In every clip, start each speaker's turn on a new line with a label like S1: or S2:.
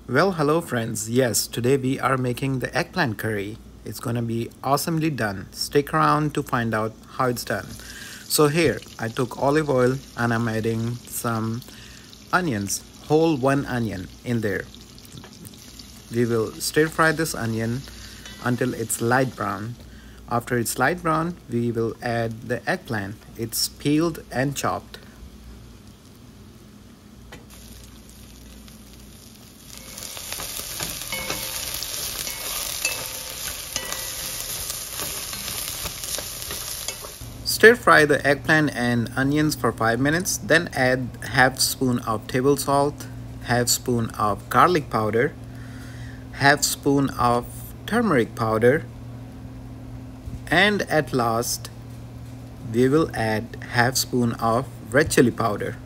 S1: Well, hello friends. Yes, today we are making the eggplant curry. It's gonna be awesomely done. Stick around to find out how it's done. So here, I took olive oil and I'm adding some onions, whole one onion in there. We will stir fry this onion until it's light brown. After it's light brown, we will add the eggplant. It's peeled and chopped. Stir fry the eggplant and onions for 5 minutes, then add half spoon of table salt, half spoon of garlic powder, half spoon of turmeric powder, and at last we will add half spoon of red chili powder.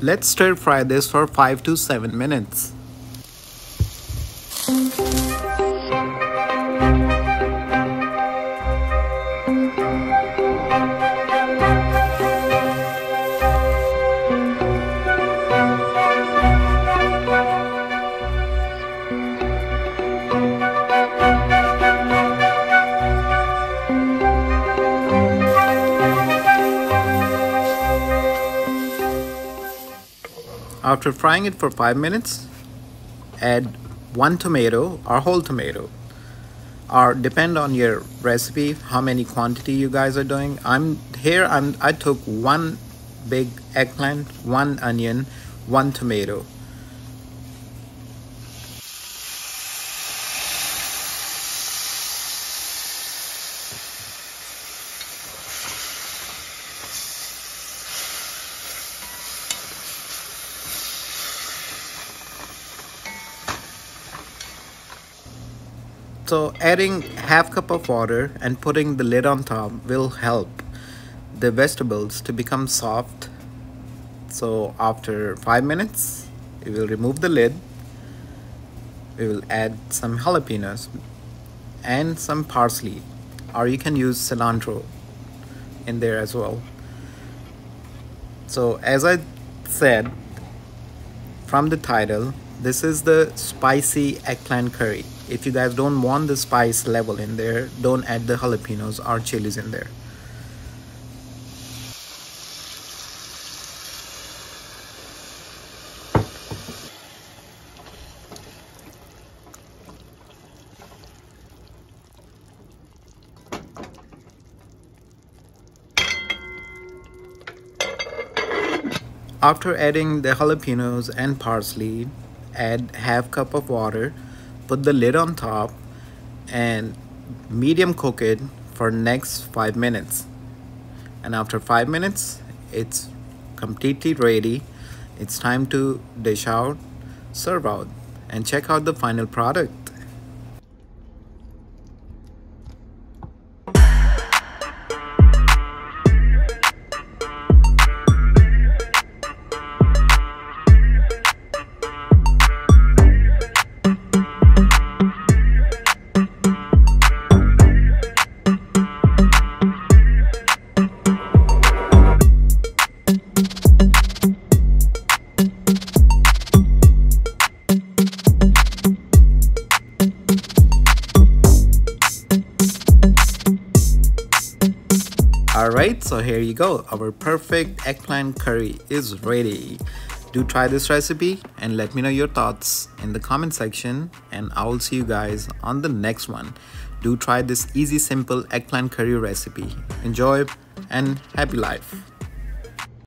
S1: Let's stir fry this for 5 to 7 minutes. After frying it for 5 minutes, add 1 tomato or whole tomato, or depend on your recipe how many quantity you guys are doing. I took 1 big eggplant, 1 onion, 1 tomato. So adding half cup of water and putting the lid on top will help the vegetables to become soft. So after 5 minutes, we will remove the lid. We will add some jalapenos and some parsley, or you can use cilantro in there as well. So as I said from the title, this is the spicy eggplant curry. If you guys don't want the spice level in there, don't add the jalapenos or chilies in there. After adding the jalapenos and parsley, add half cup of water, put the lid on top and medium cook it for next 5 minutes. And after 5 minutes, it's completely ready. It's time to dish out, serve out, and check out the final product. Alright, so here you go. Our perfect eggplant curry is ready. Do try this recipe and let me know your thoughts in the comment section, and I will see you guys on the next one. Do try this easy, simple eggplant curry recipe. Enjoy and happy life.